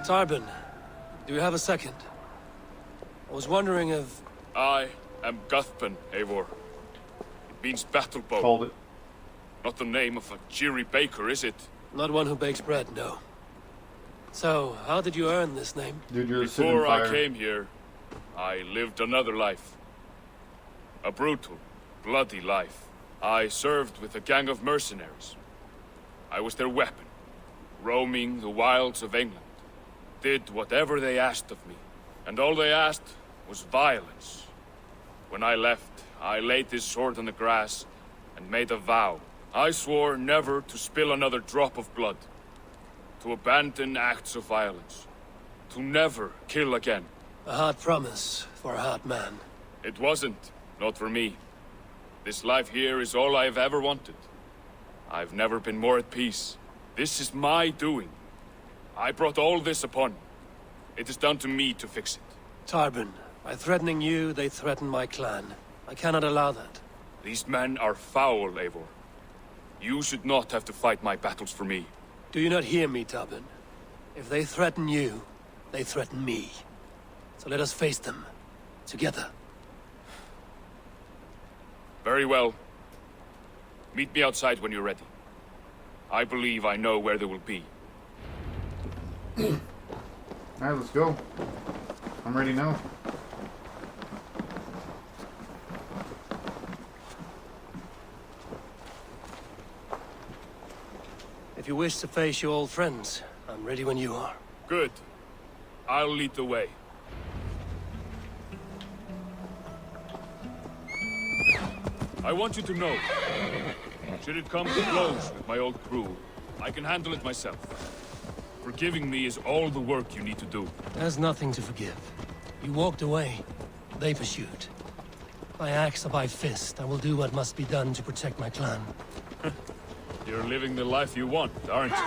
Tarbin, do you have a second? I was wondering if... I am Guthpen, Eivor. It means battle bow. Called it. Not the name of a cheery baker, is it? Not one who bakes bread, no. So, how did you earn this name? Dude, you're sitting Before fire. I came here, I lived another life. A brutal, bloody life. I served with a gang of mercenaries. I was their weapon, roaming the wilds of England. Did whatever they asked of me. And all they asked was violence. When I left, I laid this sword on the grass and made a vow. I swore never to spill another drop of blood. To abandon acts of violence. To never kill again. A hard promise for a hard man. It wasn't. Not for me. This life here is all I've ever wanted. I've never been more at peace. This is my doing. I brought all this upon me. It is down to me to fix it. Tarbin, by threatening you, they threaten my clan. I cannot allow that. These men are foul, Eivor. You should not have to fight my battles for me. Do you not hear me, Tarbin? If they threaten you, they threaten me. So let us face them. Together. Very well. Meet me outside when you're ready. I believe I know where they will be. Alright, let's go. I'm ready now. If you wish to face your old friends, I'm ready when you are. Good. I'll lead the way. I want you to know, should it come to blows with my old crew, I can handle it myself. Forgiving me is all the work you need to do. There's nothing to forgive. You walked away. They pursued. By axe or by fist, I will do what must be done to protect my clan. You're living the life you want, aren't you?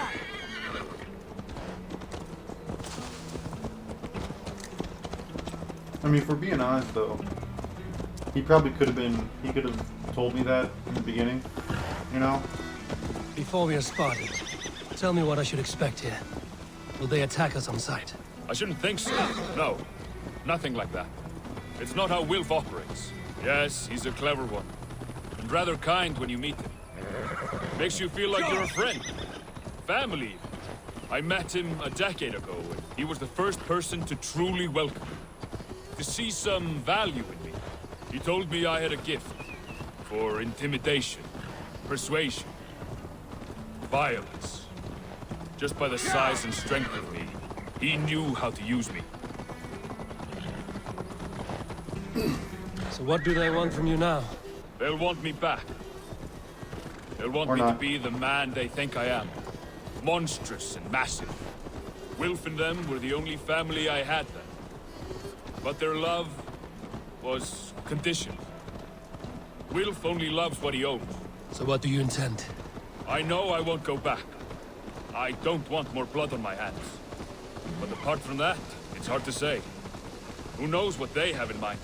I mean, if we're being honest, though, he probably could have been... He could have told me that in the beginning, you know? Before we are spotted, tell me what I should expect here. Will they attack us on sight? I shouldn't think so. No. Nothing like that. It's not how Wilf operates. Yes, he's a clever one. And rather kind when you meet him. Makes you feel like you're a friend. Family, even. I met him a decade ago, and he was the first person to truly welcome me. To see some value in me. He told me I had a gift. For intimidation. Persuasion. Violence. Just by the size and strength of me, he knew how to use me. So what do they want from you now? They'll want me back. They'll want me to be the man they think I am. Monstrous and massive. Wilf and them were the only family I had then. But their love was conditioned. Wilf only loves what he owns. So what do you intend? I know I won't go back. I don't want more blood on my hands. But apart from that, it's hard to say. Who knows what they have in mind?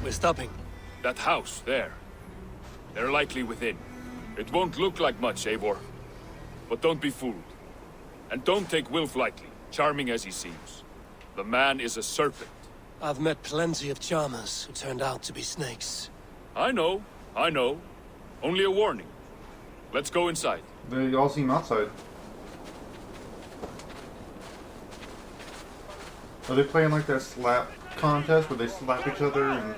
We're stopping. That house, there. They're likely within. It won't look like much, Eivor. But don't be fooled. And don't take Wilf lightly, charming as he seems. The man is a serpent. I've met plenty of charmers who turned out to be snakes. I know. Only a warning. Let's go inside. They all seem outside. Are they playing like that slap contest where they slap each other and...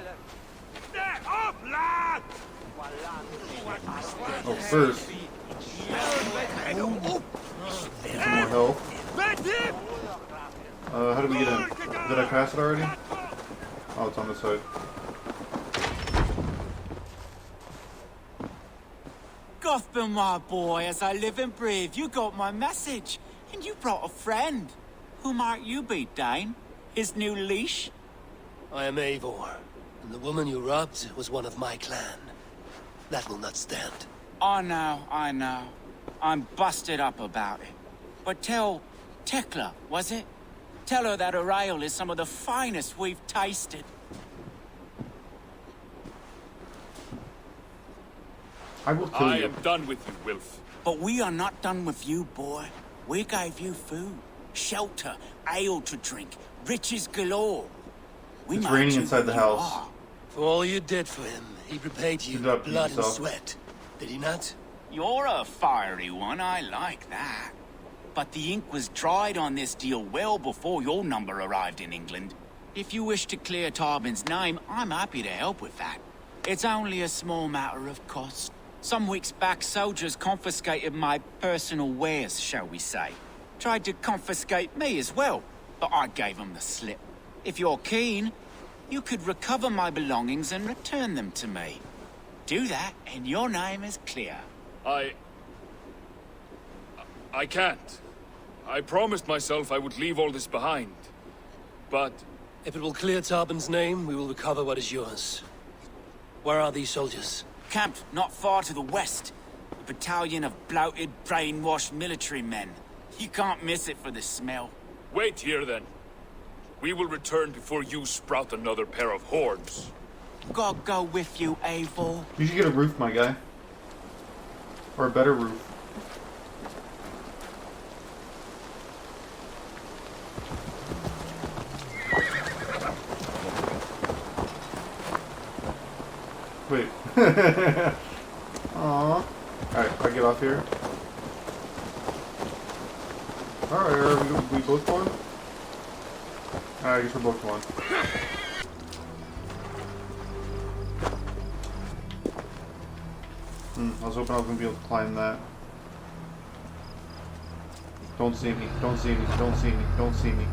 Oh, first. Some more health. How do we get in? Did I pass it already? Oh, it's on this side. Guthpen, my boy, as I live and breathe, you got my message. And you brought a friend. Who might you be, Dane? His new leash? I am Eivor, and the woman you robbed was one of my clan. That will not stand. I know. I'm busted up about it. But tell Tekla, was it? Tell her that her ale is some of the finest we've tasted. I will kill you. I am done with you, Wilf. But we are not done with you, boy. We gave you food, shelter, ale to drink, riches galore. We It's made raining you inside who the you house. are. For all you did for him, he repaid you Good job, with blood and yourself. sweat. Did he not? You're a fiery one, I like that. But the ink was dried on this deal well before your number arrived in England. If you wish to clear Tarbin's name, I'm happy to help with that. It's only a small matter of cost. Some weeks back, soldiers confiscated my personal wares, shall we say. Tried to confiscate me as well, but I gave them the slip. If you're keen, you could recover my belongings and return them to me. Do that, and your name is clear. I can't. I promised myself I would leave all this behind. But If it will clear Tarbin's name, we will recover what is yours. Where are these soldiers? Camped not far to the west. A battalion of bloated, brainwashed military men. You can't miss it for the smell. wait here then. We will return before you sprout another pair of horns. God go with you, Eivor. You should get a roof, my guy. Or a better roof. Wait. Aww. Alright, I get off here. Alright, are we both going? Alright, I guess we're both going. I was hoping I was going to be able to climb that. Don't see me, don't see me, don't see me, don't see me.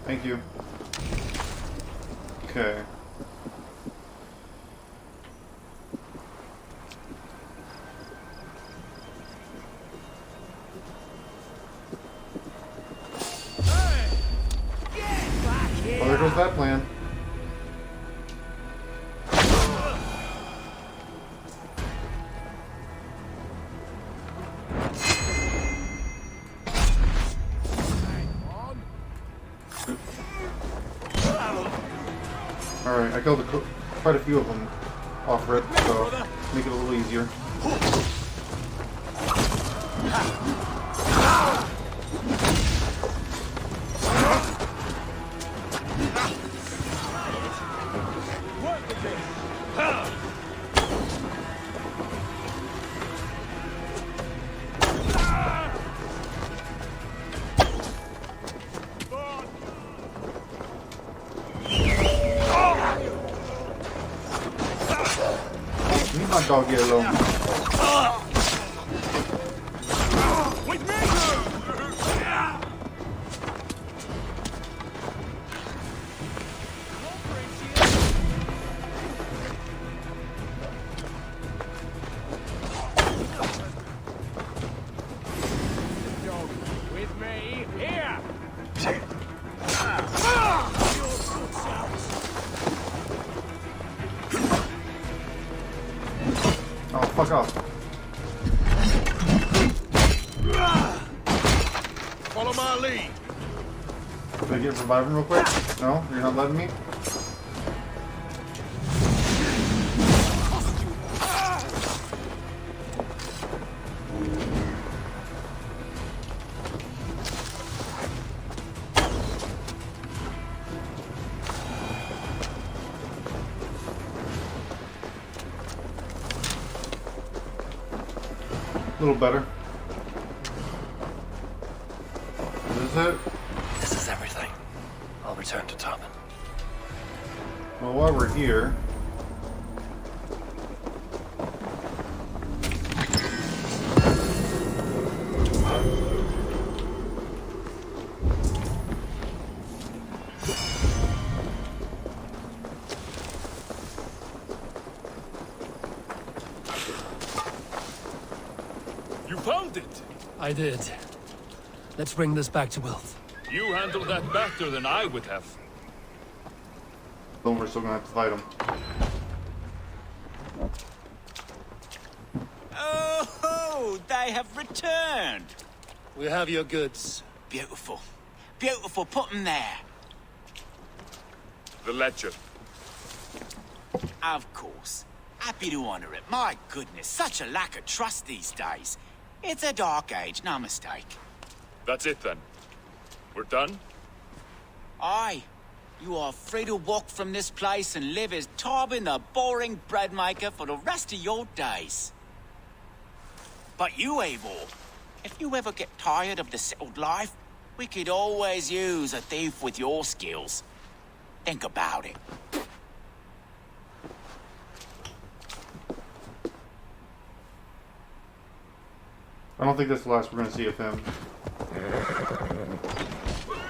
Thank you. Okay. Well, there goes that plan. Alright, I killed quite a few of them off rip, so make it a little easier. Leave my dog here alone. With me, here! Oh, fuck off. Follow my lead. Can I get reviving real quick? No? You're not letting me? A little better. Is this it? This is everything. I'll return to Tarbin. Well, while we're here... You found it! I did. Let's bring this back to Wilf. You handled that better than I would have. Then we're still gonna have to fight him. Oh, they have returned. We have your goods. Beautiful. Beautiful, put them there. The ledger. Of course. Happy to honor it. My goodness, such a lack of trust these days. It's a dark age, no mistake. That's it then. We're done? Aye. You are free to walk from this place and live as Tobin the boring bread maker for the rest of your days. But you, Eivor, if you ever get tired of the settled life, we could always use a thief with your skills. Think about it. I don't think that's the last we're gonna see of him.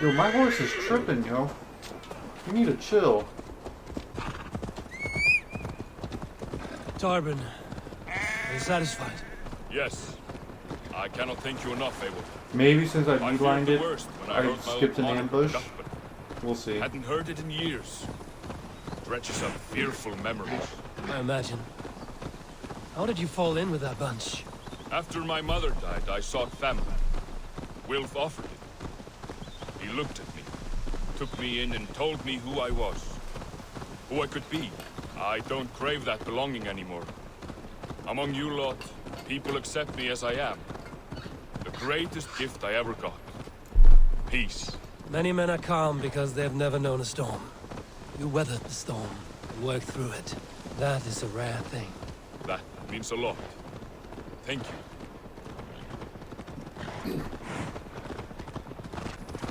Yo, my horse is tripping, yo. You need to chill. Tarbin, are you satisfied? Yes. I cannot thank you enough, Abel. Maybe since I I feared beelined the it, worst when I I heard my skipped own an honor ambush. cut, but We'll see. hadn't heard it in years. Dredges of fearful memories. I imagine. How did you fall in with that bunch? After my mother died, I sought family. Wilf offered it. He looked at me, took me in and told me who I was. Who I could be. I don't crave that belonging anymore. Among you lot, people accept me as I am. The greatest gift I ever got. Peace. Many men are calm because they've never known a storm. You weathered the storm and worked through it. That is a rare thing. That means a lot. Thank you.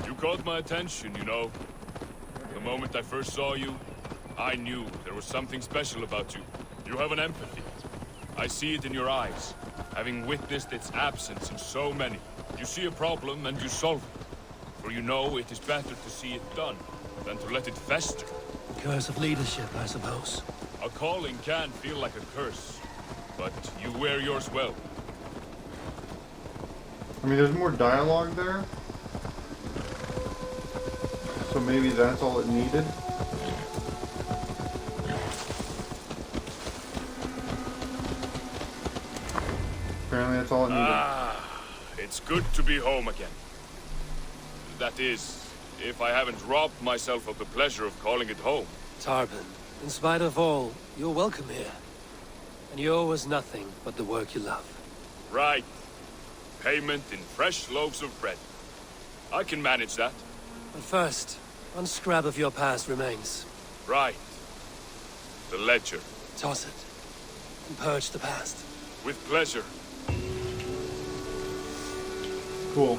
You caught my attention, you know. The moment I first saw you, I knew there was something special about you. You have an empathy. I see it in your eyes, having witnessed its absence in so many. You see a problem and you solve it. For you know it is better to see it done than to let it fester. Curse of leadership, I suppose. A calling can feel like a curse, but you wear yours well. I mean, there's more dialogue there. So maybe that's all it needed. Apparently that's all it needed. Ah, it's good to be home again. That is, if I haven't robbed myself of the pleasure of calling it home. Tarbin, in spite of all, you're welcome here. And you owe us nothing but the work you love. Right. Payment in fresh loaves of bread. I can manage that. But first, one scrap of your past remains. Right. The ledger. Toss it. And purge the past. With pleasure. Cool.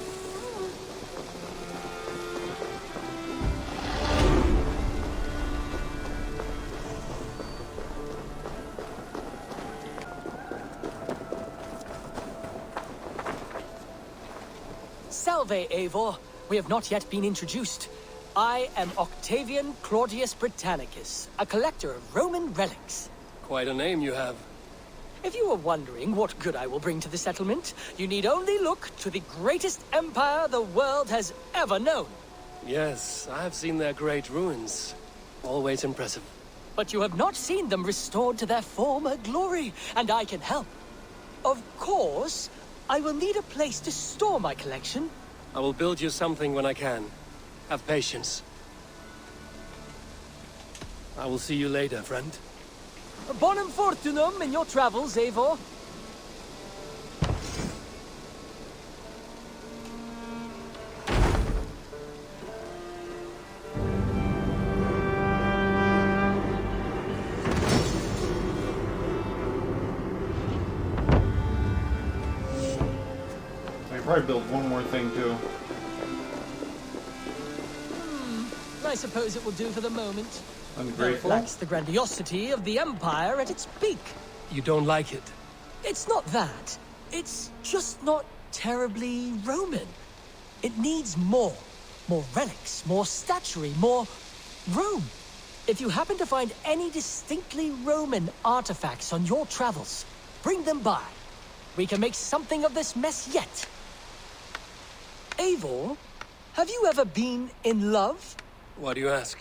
Salve, Eivor. We have not yet been introduced. I am Octavian Claudius Britannicus, a collector of Roman relics. Quite a name you have. If you were wondering what good I will bring to the settlement, you need only look to the greatest empire the world has ever known. Yes, I have seen their great ruins. Always impressive. But you have not seen them restored to their former glory, and I can help. Of course, I will need a place to store my collection. I will build you something when I can. Have patience. I will see you later, friend. Bonum fortunum in your travels, Eivor. I could probably build one more thing too. I suppose it will do for the moment. Though it Ungrateful. lacks the grandiosity of the Empire at its peak. You don't like it? It's not that. It's just not terribly Roman. It needs more. More relics, more statuary, more Rome. If you happen to find any distinctly Roman artifacts on your travels, bring them by. We can make something of this mess yet. Eivor, have you ever been in love? Why do you ask?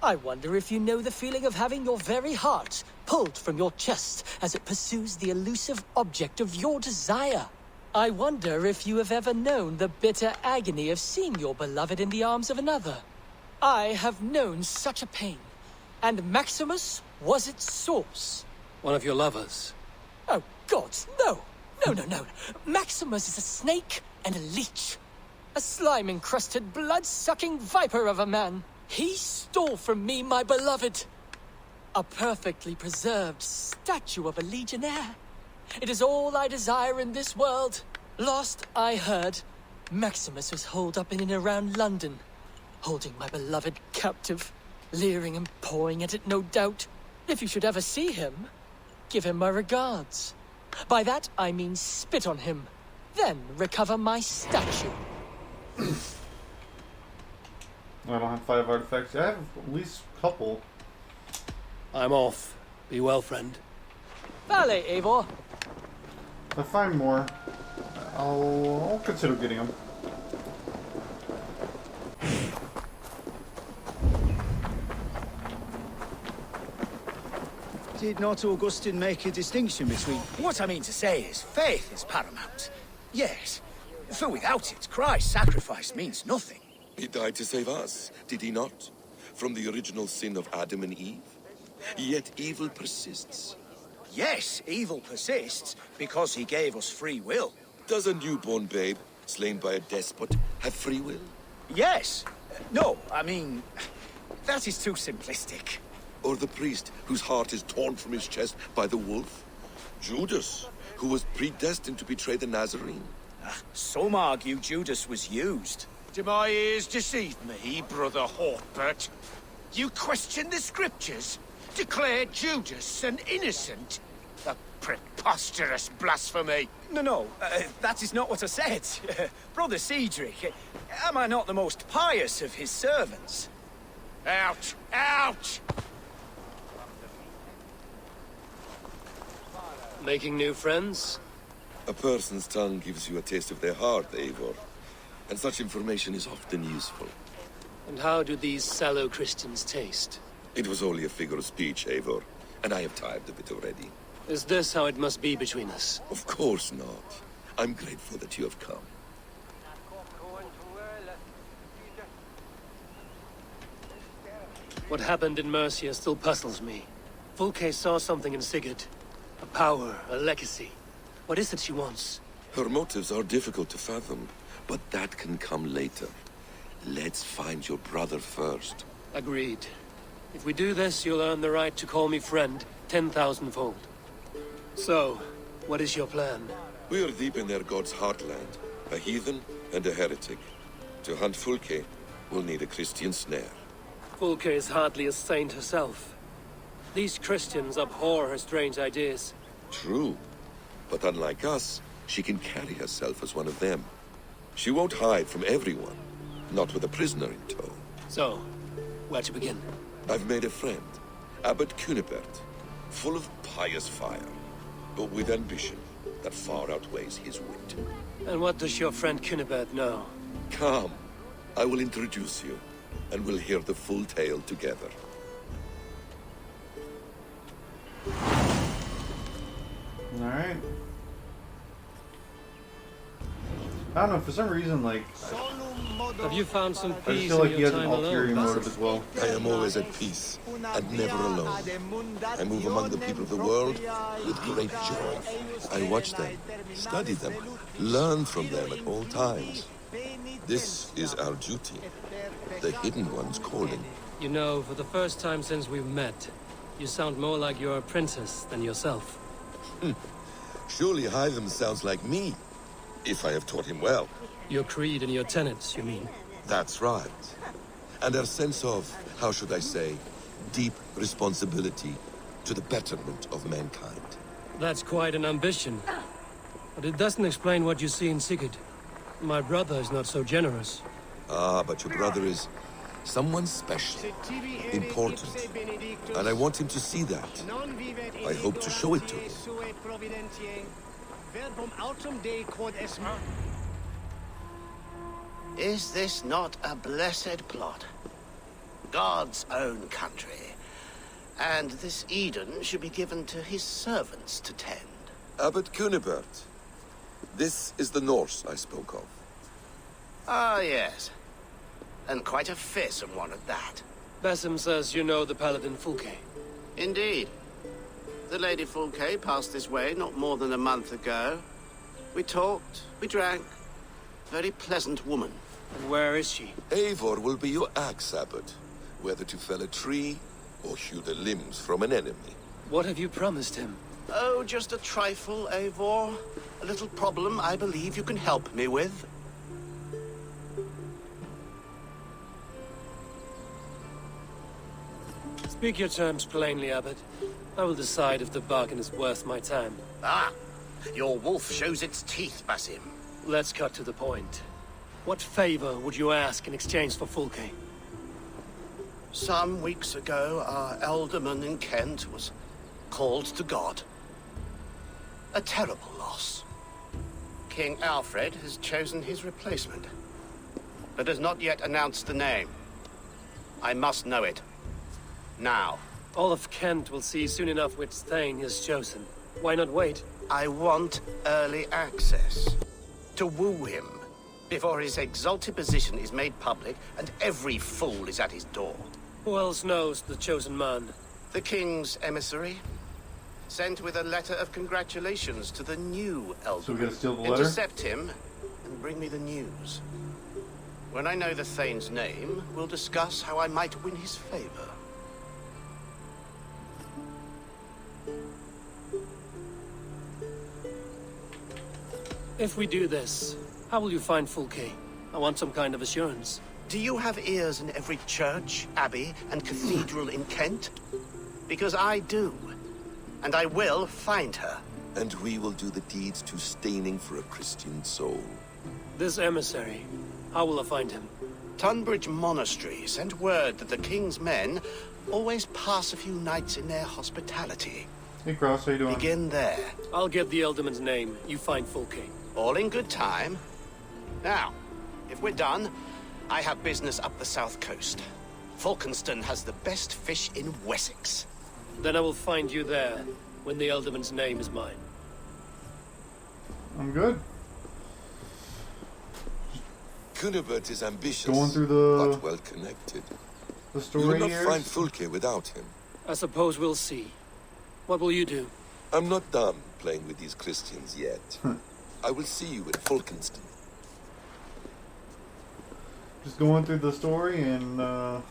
I wonder if you know the feeling of having your very heart pulled from your chest as it pursues the elusive object of your desire. I wonder if you have ever known the bitter agony of seeing your beloved in the arms of another. I have known such a pain, and Maximus was its source. One of your lovers? Oh, God, no! No. Maximus is a snake and a leech. A slime-encrusted, blood-sucking viper of a man. He stole from me my beloved. A perfectly preserved statue of a legionnaire. It is all I desire in this world. Last I heard, Maximus was holed up in and around London, holding my beloved captive, leering and pawing at it, no doubt. If you should ever see him, give him my regards. By that, I mean spit on him, then recover my statue. I don't have 5 artifacts. I have at least a couple. I'm off. Be well, friend. Vale, Eivor. If I find more, I'll consider getting them. Did not Augustine make a distinction between... What I mean to say is, faith is paramount. Yes, for without it, Christ's sacrifice means nothing. He died to save us, did he not? From the original sin of Adam and Eve? Yet evil persists. Yes, evil persists, because he gave us free will. Does a newborn babe, slain by a despot, have free will? Yes. No, I mean, that is too simplistic. Or the priest whose heart is torn from his chest by the wolf? Judas, who was predestined to betray the Nazarene? Some argue Judas was used. Do my ears deceive me, Brother Hortbert? You question the scriptures? Declare Judas an innocent? A preposterous blasphemy! No, that is not what I said. Brother Cedric, am I not the most pious of his servants? Out! Out! Making new friends? A person's tongue gives you a taste of their heart, Eivor. And such information is often useful. And how do these sallow Christians taste? It was only a figure of speech, Eivor, and I have tired of it already. Is this how it must be between us? Of course not. I'm grateful that you have come. What happened in Mercia still puzzles me. Fulke saw something in Sigurd. A power, a legacy. What is it she wants? Her motives are difficult to fathom, but that can come later. Let's find your brother first. Agreed. If we do this, you'll earn the right to call me friend 10,000-fold. So, what is your plan? We are deep in their god's heartland, a heathen and a heretic. To hunt Fulke, we'll need a Christian snare. Fulke is hardly a saint herself. These Christians abhor her strange ideas. True, but unlike us, she can carry herself as one of them. She won't hide from everyone, not with a prisoner in tow. So, where to begin? I've made a friend, Abbot Cunibert, full of pious fire, but with ambition that far outweighs his wit. And what does your friend Cunibert know? Come, I will introduce you, and we'll hear the full tale together. Alright. I don't know, for some reason, like, Have you found some I just peace feel like in he your has an time ulterior alone? motive as well. I am always at peace, and never alone. I move among the people of the world with great joy. I watch them, study them, learn from them at all times. This is our duty, the Hidden One's calling. You know, for the first time since we've met, you sound more like your apprentice than yourself. Surely Hytham sounds like me, if I have taught him well. Your creed and your tenets, you mean? That's right. And our sense of, how should I say, deep responsibility to the betterment of mankind. That's quite an ambition. But it doesn't explain what you see in Sigurd. My brother is not so generous. Ah, but your brother is someone special, important, and I want him to see that. I hope to show it to him. Is this not a blessed plot? God's own country. And this Eden should be given to his servants to tend. Abbot Cunibert. This is the Norse I spoke of. Ah, yes. And quite a fearsome one at that. Basim says you know the paladin Fulke. Indeed. The Lady Fulke passed this way not more than a month ago. We talked, we drank. Very pleasant woman. And where is she? Eivor will be your axe abbot, whether to fell a tree or hew the limbs from an enemy. What have you promised him? Oh, just a trifle, Eivor. A little problem I believe you can help me with. Speak your terms plainly, Abbot. I will decide if the bargain is worth my time. Ah, your wolf shows its teeth, Basim. Let's cut to the point. What favor would you ask in exchange for Fulke? Some weeks ago, our alderman in Kent was called to God. A terrible loss. King Alfred has chosen his replacement, but has not yet announced the name. I must know it. Now. All of Kent will see soon enough which Thane he has chosen. Why not wait? I want early access. To woo him, before his exalted position is made public and every fool is at his door. Who else knows the chosen man? The king's emissary, sent with a letter of congratulations to the new elder. So we gotta steal the letter? Intercept him and bring me the news. When I know the Thane's name, we'll discuss how I might win his favor. If we do this, how will you find Fulke? I want some kind of assurance. Do you have ears in every church, abbey, and cathedral in Kent? Because I do. And I will find her. And we will do the deeds to staining for a Christian soul. This emissary, how will I find him? Tunbridge Monastery sent word that the king's men always pass a few nights in their hospitality. Hey Cross, how you doing? Begin there. I'll get the Elderman's name. You find Fulke. All in good time. Now, if we're done, I have business up the south coast. Falkenston has the best fish in Wessex. Then I will find you there, when the Elderman's name is mine. I'm good. Cunibert is ambitious, Going through the but well connected. The You story will not here. find Fulke without him. I suppose we'll see. What will you do? I'm not done playing with these Christians yet. I will see you in Falkenston. Just going through the story, and the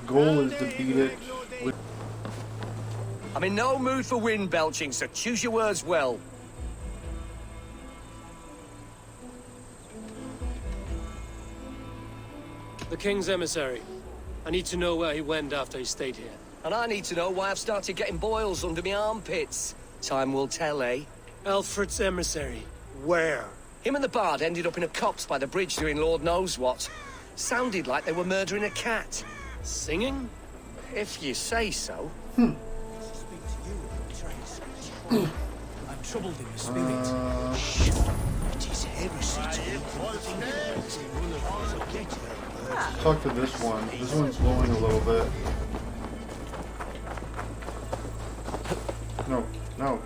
goal is to beat it. With I'm in no mood for wind belching, so choose your words well. The King's emissary. I need to know where he went after he stayed here. And I need to know why I've started getting boils under my armpits. Time will tell, eh? Alfred's emissary. Where? Him and the bard ended up in a copse by the bridge doing Lord knows what. Sounded like they were murdering a cat. Singing? If you say so. I'm troubled in the spirit. It is heresy talk to this one. This one's glowing a little bit. No, no.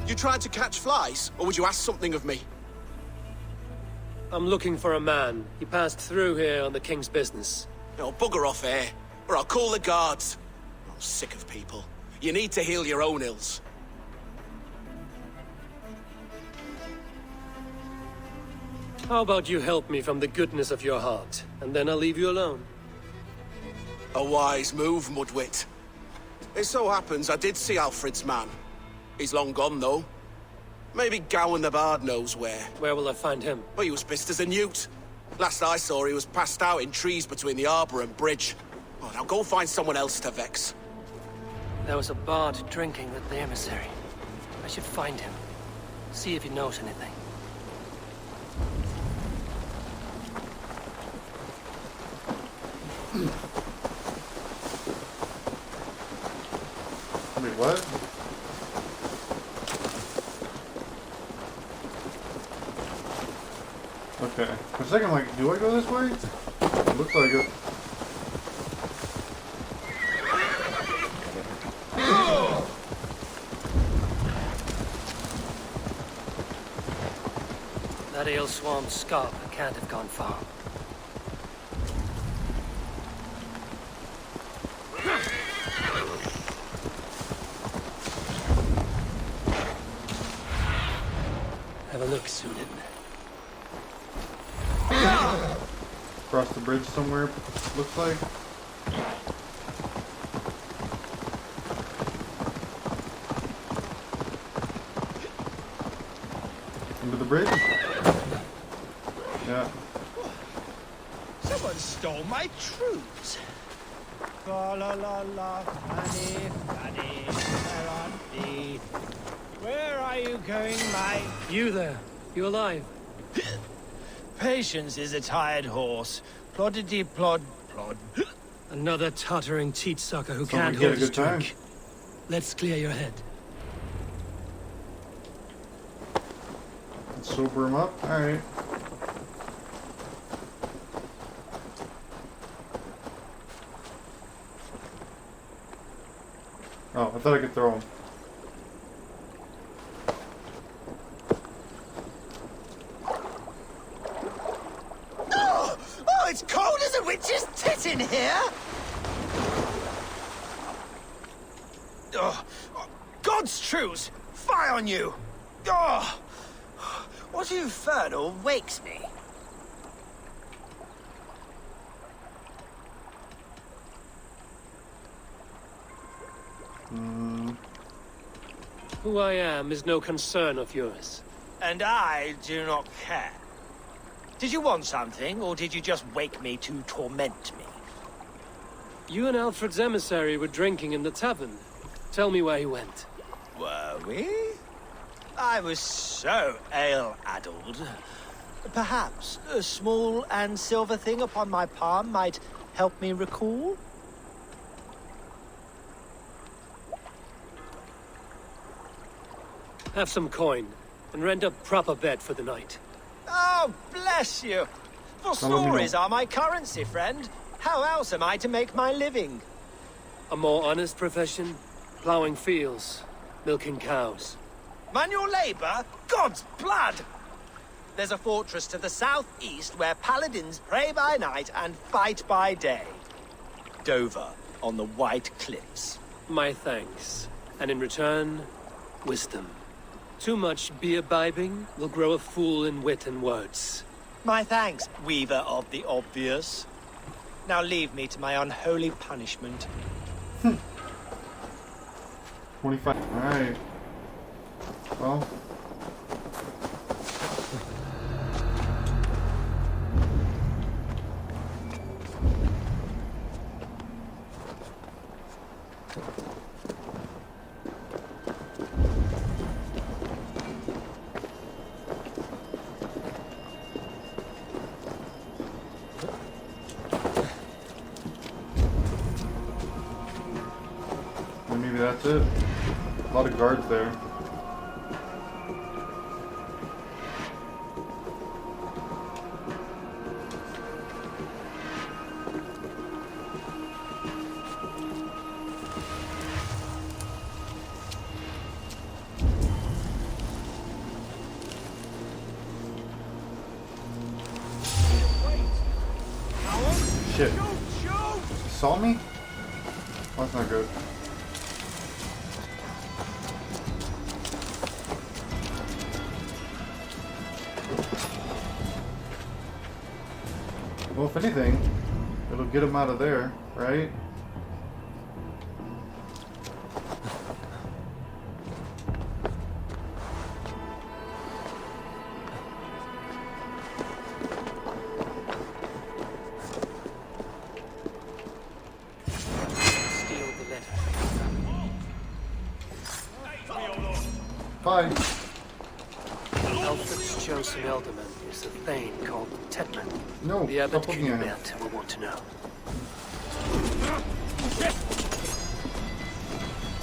You tried to catch flies, or would you ask something of me? I'm looking for a man. He passed through here on the King's business. No, bugger off here, or I'll call the guards. I'm sick of people. You need to heal your own ills. How about you help me from the goodness of your heart, and then I'll leave you alone. A wise move, Mudwit. It so happens I did see Alfred's man. He's long gone, though. Maybe Gowan the Bard knows where. Where will I find him? Well, he was pissed as a newt. Last I saw, he was passed out in trees between the arbor and bridge. Oh, now go find someone else to vex. There was a bard drinking with the emissary. I should find him. See if he knows anything. Wait, what? Okay. For a second, like, do I go this way? It looks like it. That ale swamp scarp can't have gone far. have a look, Sunan. Across the bridge somewhere, looks like. Under the bridge? Yeah. Someone stole my troops. Fa la la la, Fanny, Fanny, where art thee? Where are you going, my... You there? You alive? Patience is a tired horse. Ploddity plod plod. Another tottering teat sucker who Someone can't get a hold his good time. drink. Let's clear your head. Let's sober him up. Alright. Oh, I thought I could throw him. Oh, it's cold as a witch's tit in here! Oh, God's truths! Fie on you! Oh, what infernal wakes me? Who I am is no concern of yours. And I do not care. Did you want something, or did you just wake me to torment me? You and Alfred's emissary were drinking in the tavern. Tell me where he went. Were we? I was so ale-addled. Perhaps a small and silver thing upon my palm might help me recall? Have some coin, and rent a proper bed for the night. Oh, bless you! For Now let me stories know. are my currency, friend. How else am I to make my living? A more honest profession? Plowing fields, milking cows. Manual labor? God's blood! There's a fortress to the southeast where paladins pray by night and fight by day. Dover, on the White Cliffs. My thanks. And in return, wisdom. Too much beer-bibbing will grow a fool in wit and words. My thanks, weaver of the obvious. Now leave me to my unholy punishment. 25. Alright. Well. Maybe that's it. A lot of guards there. Shit. He saw me? Oh, that's not good. Well, if anything, it'll get him out of there, right? Steal the letter. Bye. Alfred's chosen elderman is a thane called Tetman. No, The abbot stop looking at him. Kingbert will want to know.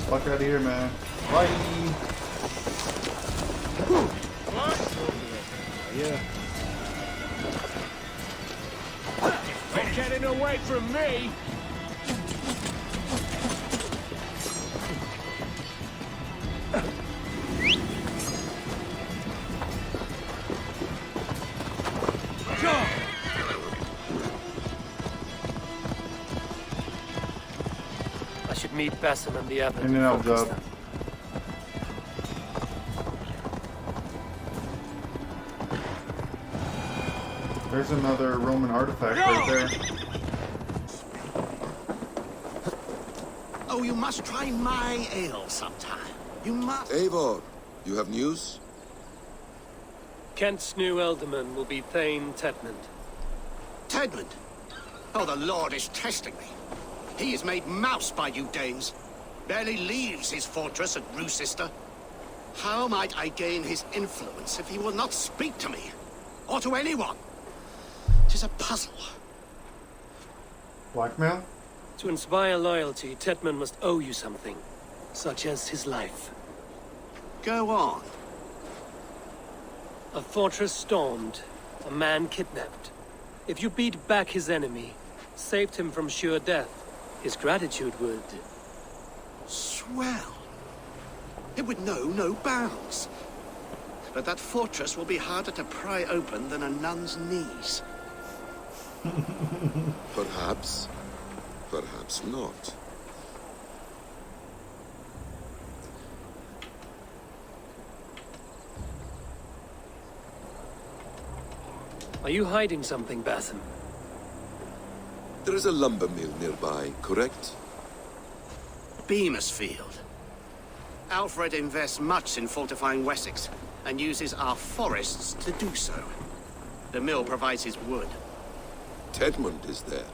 Fuck out of here, man. Bye. Yeah. You're getting away from me! I should meet Basim and the abbot. In and out focus job. them. There's another Roman artifact right there. Oh, you must try my ale sometime. You must. Eivor, you have news? Kent's new ealdorman will be Thane Tedmund. Tedmund? Oh, the Lord is testing me. He is made mouse by you Danes. Barely leaves his fortress at Roosister. How might I gain his influence if he will not speak to me? Or to anyone? 'Tis a puzzle. Blackmail? To inspire loyalty, Tedmund must owe you something, such as his life. Go on. A fortress stormed, a man kidnapped. If you beat back his enemy, saved him from sure death, his gratitude would... Swell. It would know no bounds. But that fortress will be harder to pry open than a nun's knees. Perhaps. Perhaps not. Are you hiding something, Batham? There is a lumber mill nearby, correct? Beamisfield. Alfred invests much in fortifying Wessex, and uses our forests to do so. The mill provides his wood. Tedmund is there.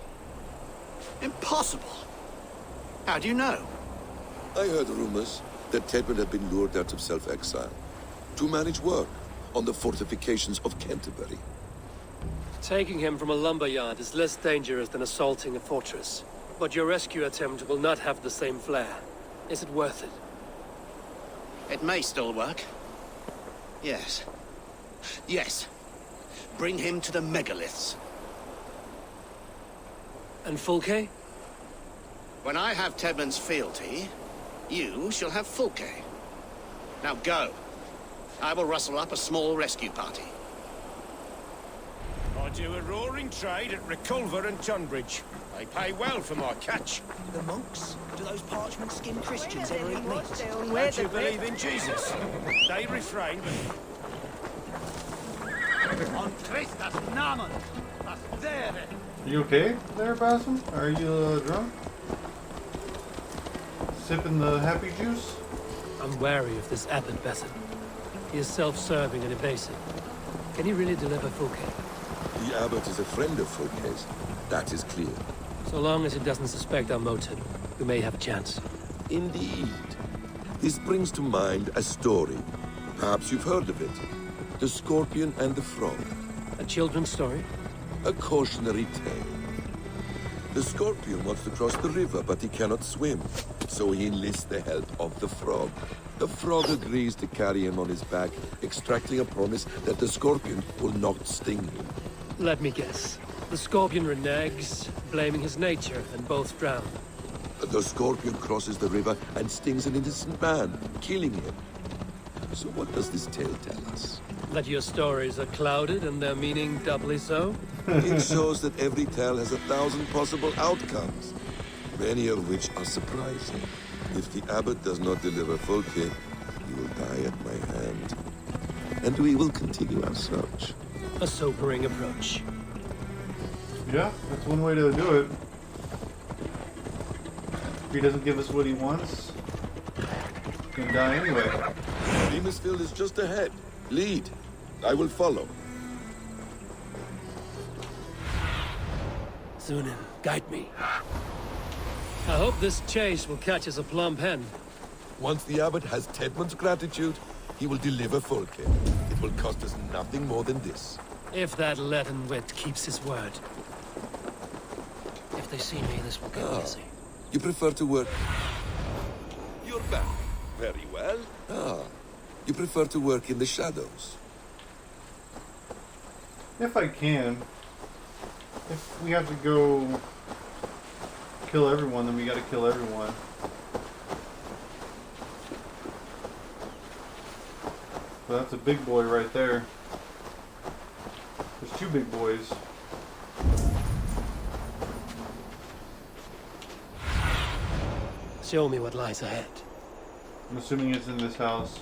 Impossible! How do you know? I heard rumors that Tedmund had been lured out of self-exile to manage work on the fortifications of Canterbury. Taking him from a lumberyard is less dangerous than assaulting a fortress. But your rescue attempt will not have the same flair. Is it worth it? It may still work. Yes. Yes. Bring him to the megaliths. And Fulke? When I have Tedmund's fealty, you shall have Fulke. Now go. I will rustle up a small rescue party. I do a roaring trade at Reculver and Tunbridge. They pay well for my catch. The monks? Do those parchment-skinned Christians ever eat meat? Don't you believe in Jesus? They refrain, On Christus namen! There! Are you okay there, Basim? Are you drunk? Sipping the happy juice? I'm wary of this abbot, Batham. He is self-serving and evasive. Can he really deliver Fulke? The abbot is a friend of Fulke's. That is clear. So long as he doesn't suspect our motive, we may have a chance. Indeed. This brings to mind a story. Perhaps you've heard of it. The Scorpion and the Frog. A children's story? A cautionary tale. The Scorpion wants to cross the river, but he cannot swim. So he enlists the help of the Frog. The Frog agrees to carry him on his back, extracting a promise that the Scorpion will not sting him. Let me guess. The Scorpion reneges, blaming his nature, and both drown. The Scorpion crosses the river and stings an innocent man, killing him. So what does this tale tell us? That your stories are clouded and their meaning doubly so? It shows that every tale has 1,000 possible outcomes, many of which are surprising. If the abbot does not deliver Fulke, he will die at my hand. And we will continue our search. A sobering approach. Yeah, that's one way to do it. If he doesn't give us what he wants, he's gonna die anyway. Beamisfield is just ahead. Lead. I will follow. Zunin, guide me. I hope this chase will catch us a plump hen. Once the abbot has Tedmund's gratitude, he will deliver Fulke. It will cost us nothing more than this. If that leaden wit keeps his word. If they see me, this will get easy. You prefer to work... You're back. Very well. You prefer to work in the shadows. If I can. If we have to go kill everyone, then we gotta kill everyone. But that's a big boy right there. There's two big boys. Show me what lies ahead. I'm assuming it's in this house.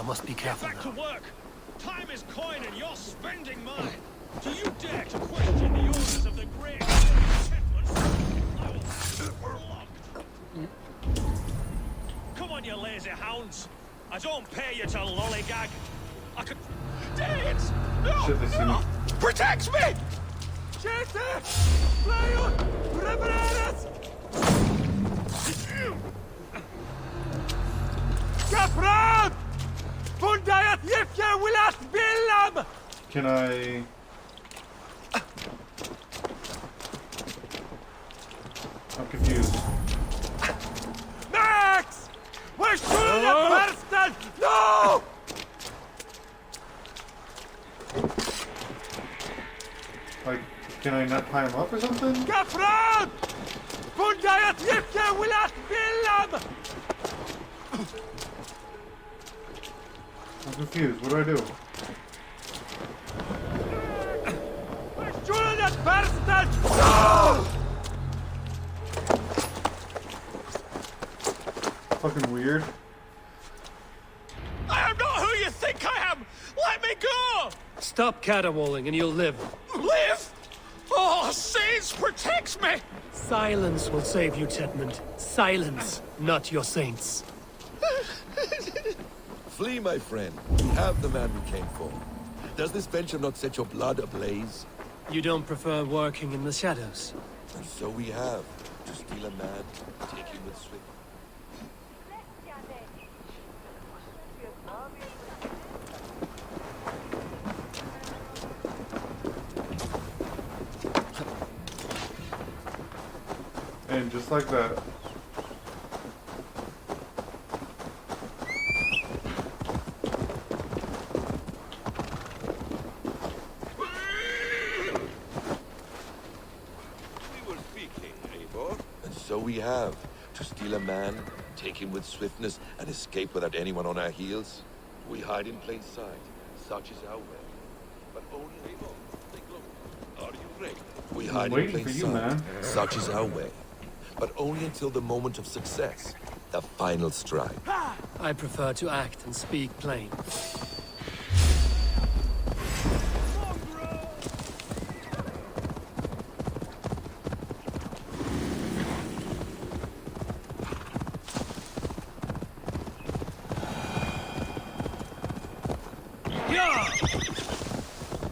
must be careful Back now. to work! Time is coin and you're spending mine! Do you dare to question the orders of the great I will flog. Come on, you lazy hounds! I don't pay you to lollygag! I could... Danes! No! Shit, they see me. Protect me! Can I... I'm confused. Max! We're shooting at Marston! No! Like, can I not tie him up or something? Gafran! Bundayat Yipke Willat Billam! I'm confused. What do I do? We're shooting at Marston! No! Fucking weird. I am not who you think I am! Let me go! Stop caterwauling and you'll live. Live? Oh, saints protects me! Silence will save you, Tedmund. Silence, not your saints. Flee, my friend. We have the man we came for. Does this venture not set your blood ablaze? You don't prefer working in the shadows? And so we have. To steal a man, take him with swift. And just like that. And so we have. To steal a man, take him with swiftness, and escape without anyone on our heels. We hide in plain sight. Such is our way. But only... Are you ready? We hide in waiting plain for you, sight. man. Such is our way. But only until the moment of success. The final strike. I prefer to act and speak plain.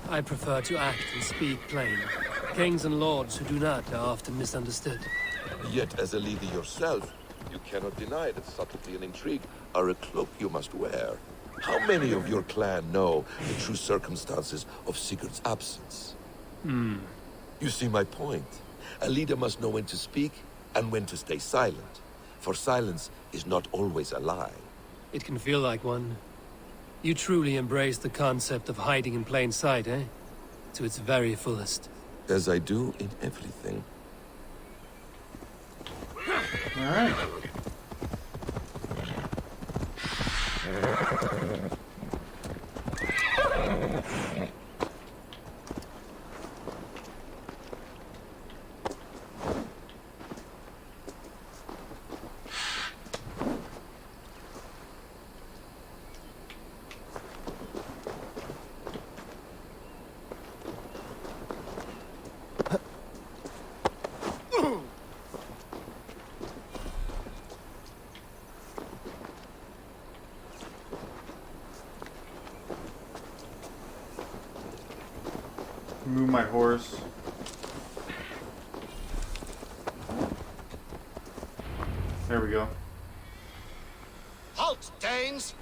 I prefer to act and speak plain. Kings and lords who do not are often misunderstood. Yet, as a leader yourself, you cannot deny that subtlety and intrigue are a cloak you must wear. How many of your clan know the true circumstances of Sigurd's absence? You see my point. A leader must know when to speak and when to stay silent. For silence is not always a lie. It can feel like one. You truly embrace the concept of hiding in plain sight, eh? To its very fullest. As I do in everything. Alright. Move my horse. There we go. Halt, Danes!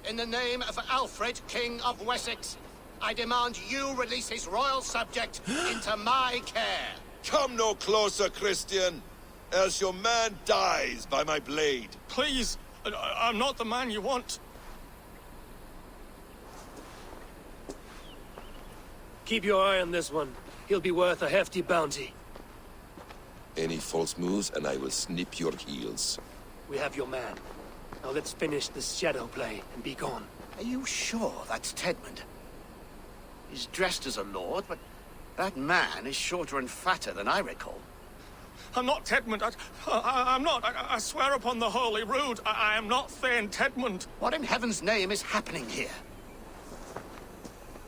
In the name of Alfred, King of Wessex, I demand you release his royal subject into my care. Come no closer, Christian, else your man dies by my blade. Please, I'm not the man you want. Keep your eye on this one. He'll be worth a hefty bounty. Any false moves and I will snip your heels. We have your man. Now let's finish this shadow play and be gone. Are you sure that's Tedmund? He's dressed as a lord, but that man is shorter and fatter than I recall. I'm not Tedmund. I'm not. I swear upon the Holy Rood, I am not Thane Tedmund. What in heaven's name is happening here?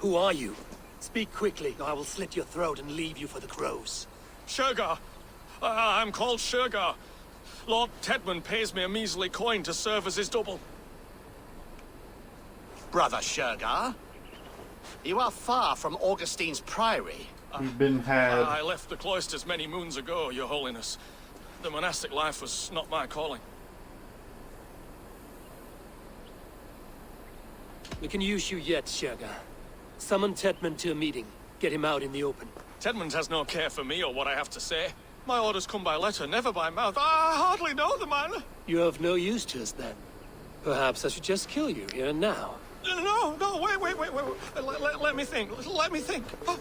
Who are you? Speak quickly, or I will slit your throat and leave you for the crows. Shergar. I'm called Shergar. Lord Tedmund pays me a measly coin to serve as his double. Brother Shergar, you are far from Augustine's priory. We've been had. I left the cloisters many moons ago, Your Holiness. The monastic life was not my calling. We can use you yet, Shergar. Summon Tedmund to a meeting. Get him out in the open. Tedmund has no care for me or what I have to say. My orders come by letter, never by mouth. I hardly know the man. You're of no use to us then. Perhaps I should just kill you here and now. No, wait. Let me think. Oh,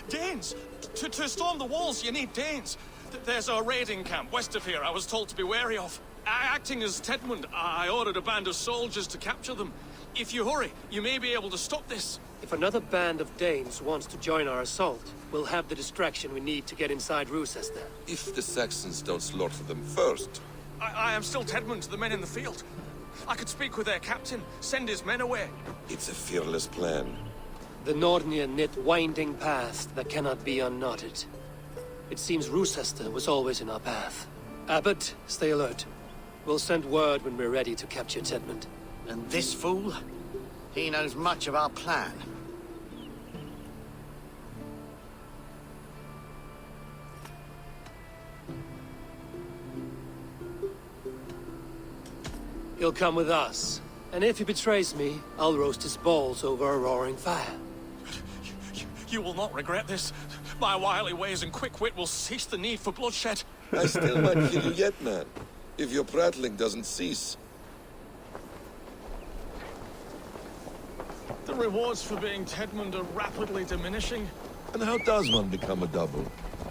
Danes. To storm the walls, you need Danes. There's a raiding camp west of here I was told to be wary of. Acting as Tedmund, I ordered a band of soldiers to capture them. If you hurry, you may be able to stop this. If another band of Danes wants to join our assault, we'll have the distraction we need to get inside Rochester. If the Saxons don't slaughter them first. I am still Tedmund to the men in the field. I could speak with their captain, send his men away. It's a fearless plan. The Nordnir knit winding paths that cannot be unknotted. It seems Rochester was always in our path. Abbot, stay alert. We'll send word when we're ready to capture Tedmund. And this fool? He knows much of our plan. He'll come with us. And if he betrays me, I'll roast his balls over a roaring fire. You will not regret this. My wily ways and quick wit will cease the need for bloodshed. I still might kill you yet, man. If your prattling doesn't cease. The rewards for being Tedmund are rapidly diminishing. And how does one become a double?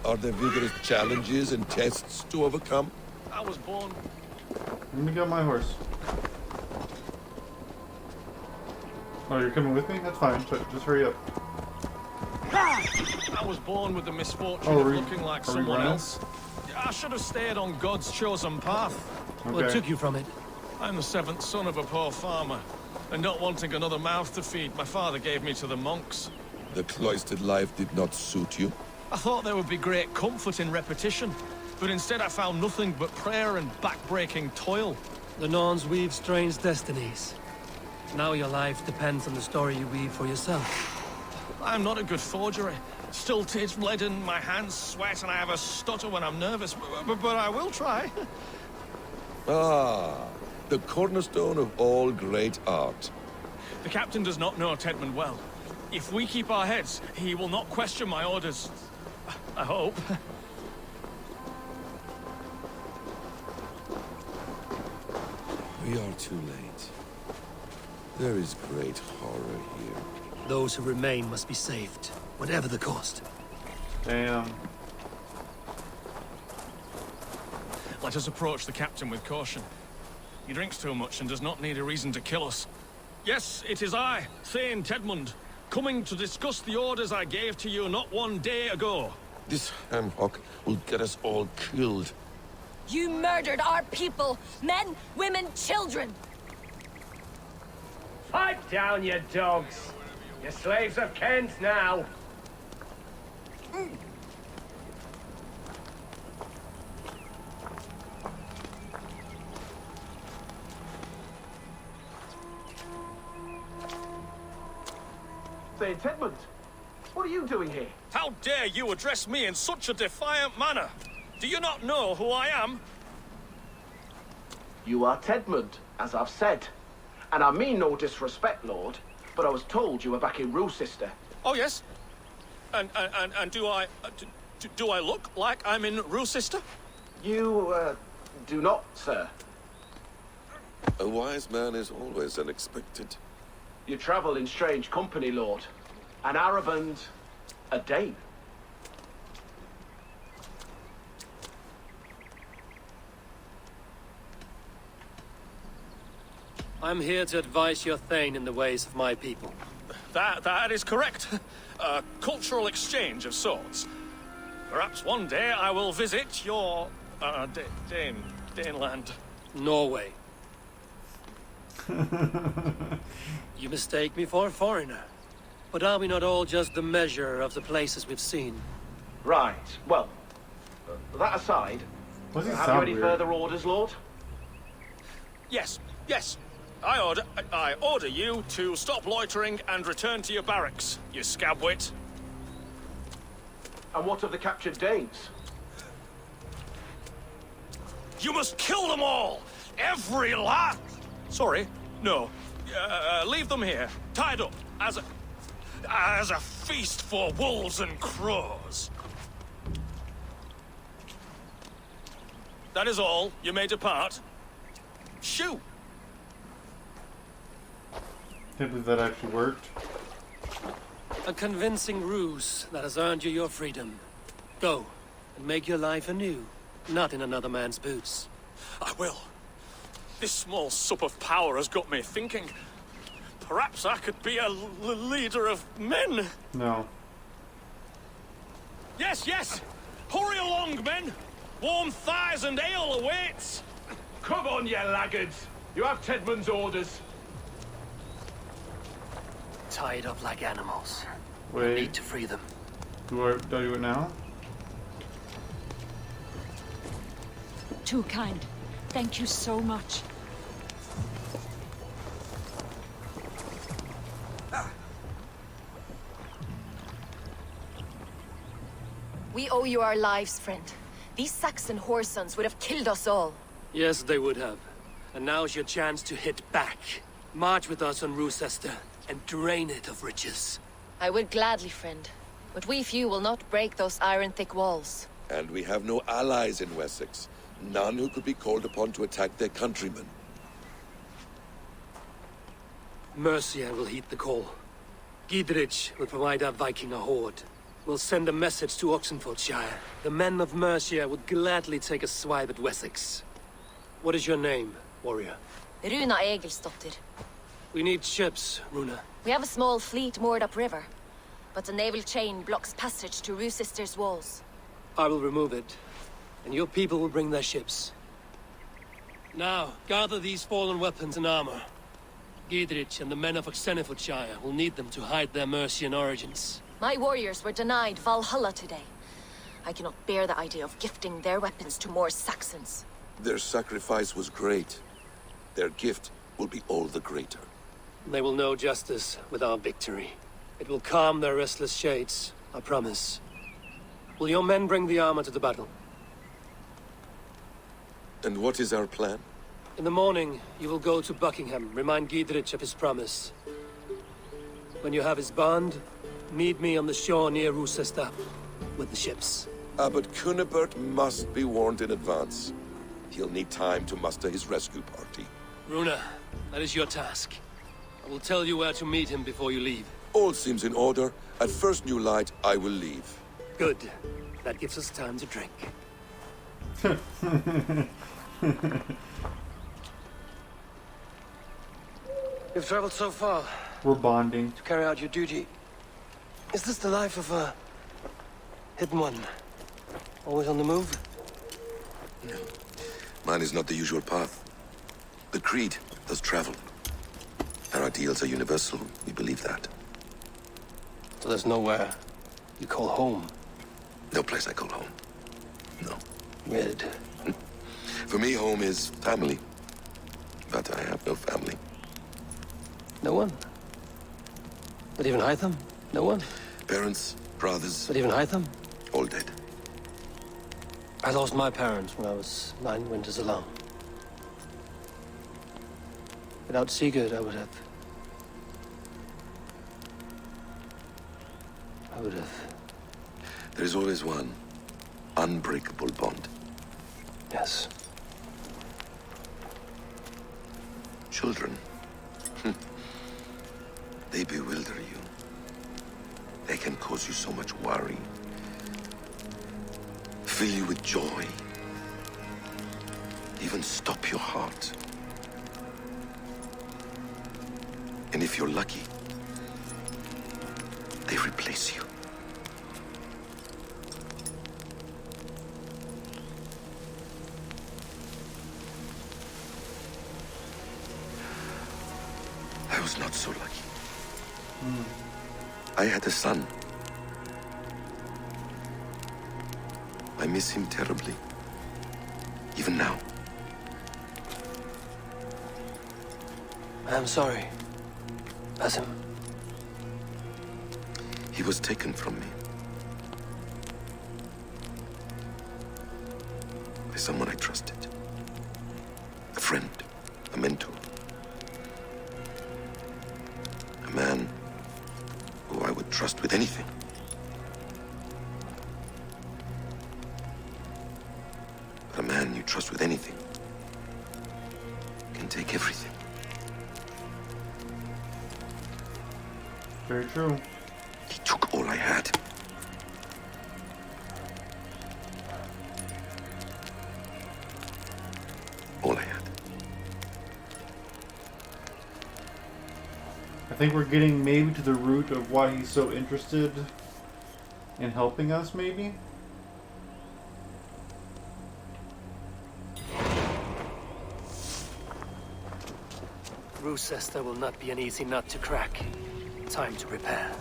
Are there vigorous challenges and tests to overcome? I was born... Let me get my horse. Oh, you're coming with me? That's fine, but just hurry up. I was born with the misfortune of looking like someone else. I should have stayed on God's chosen path. Okay. What took you from it? I'm the seventh son of a poor farmer. And not wanting another mouth to feed, my father gave me to the monks. The cloistered life did not suit you? I thought there would be great comfort in repetition. But instead I found nothing but prayer and back-breaking toil. The Norns weave strange destinies. Now your life depends on the story you weave for yourself. I'm not a good forgery. Stilted, leaden, my hands sweat, and I have a stutter when I'm nervous. But I will try. Ah, the cornerstone of all great art. The captain does not know Tedmund well. If we keep our heads, he will not question my orders. I hope. We are too late. There is great horror here. Those who remain must be saved, whatever the cost. Damn. Let us approach the captain with caution. He drinks too much and does not need a reason to kill us. Yes, it is I, Thane Tedmund, coming to discuss the orders I gave to you not one day ago. This ham-hock will get us all killed. You murdered our people! Men, women, children! Pipe down, you dogs! You're slaves of Kent now! Say, Tedmund, what are you doing here? How dare you address me in such a defiant manner? Do you not know who I am? You are Tedmund, as I've said. And I mean no disrespect, Lord, but I was told you were back in Rochester. Oh, yes? And do I... do I look like I'm in Rochester? You, do not, sir. A wise man is always unexpected. You travel in strange company, Lord. An Arab and a Dane. I'm here to advise your Thane in the ways of my people. That is correct. A cultural exchange of sorts. Perhaps one day I will visit your, Daneland. Norway. You mistake me for a foreigner. But are we not all just the measure of the places we've seen? Right. Well, that aside, What's he have you sound any weird? further orders, Lord? Yes, yes. I order you to stop loitering and return to your barracks, you scabwit. And what of the captured Danes? You must kill them all! Every last... Sorry, no. Leave them here, tied up, as a feast for wolves and crows. That is all. You may depart. Shoot! Can't believe that actually worked. A convincing ruse that has earned you your freedom. Go, and make your life anew, not in another man's boots. I will. This small sup of power has got me thinking. Perhaps I could be a leader of men. No. Yes, yes! Hurry along, men! Warm thighs and ale awaits! Come on, you laggards. You have Tedmund's orders. Tied up like animals. Wait. Need to free them. Do I do it now? Too kind. Thank you so much. We owe you our lives, friend. These Saxon whoresons would have killed us all. Yes, they would have. And now's your chance to hit back. March with us on Rochester and drain it of riches. I would gladly, friend. But we few will not break those iron-thick walls. And we have no allies in Wessex. None who could be called upon to attack their countrymen. Mercia will heed the call. Gidrich will provide our Viking a horde. We'll send a message to Oxenfordshire. The men of Mercia would gladly take a swipe at Wessex. What is your name, warrior? Runa Egilsdotter. We need ships, Runa. We have a small fleet moored upriver, but the naval chain blocks passage to Rochester's walls. I will remove it, and your people will bring their ships. Now, gather these fallen weapons and armor. Gidrich and the men of Oxenfordshire will need them to hide their Mercian origins. My warriors were denied Valhalla today. I cannot bear the idea of gifting their weapons to more Saxons. Their sacrifice was great. Their gift will be all the greater. They will know justice with our victory. It will calm their restless shades, I promise. Will your men bring the armor to the battle? And what is our plan? In the morning, you will go to Buckingham, remind Gidrich of his promise. When you have his bond, meet me on the shore near Rochester with the ships. But Cunibert must be warned in advance. He'll need time to muster his rescue party. Runa, that is your task. I will tell you where to meet him before you leave. All seems in order. At first new light, I will leave. Good. That gives us time to drink. You've traveled so far. We're bonding. To carry out your duty. Is this the life of a hidden one? Always on the move? No. Mine is not the usual path. The Creed does travel. Our ideals are universal. We believe that. So there's nowhere you call home? No place I call home. No. Weird. For me, home is family. But I have no family. No one? Not even Hytham? No one? Parents, brothers. Not even Hytham? All dead. I lost my parents when I was 9 winters alone. Without Sigurd, I would have... There is always one unbreakable bond. Yes. Children. They bewilder you. They can cause you so much worry. Fill you with joy. Even stop your heart. And if you're lucky, they replace you. I was not so lucky. I had a son. I miss him terribly. Even now. I'm sorry, Basim. He was taken from me. By someone I trusted. A friend, a mentor. A man who I would trust with anything. But a man you trust with anything can take everything. Very true. He took all I had. All I had. I think we're getting maybe to the root of why he's so interested in helping us, maybe? Rochester will not be an easy nut to crack. Time to prepare.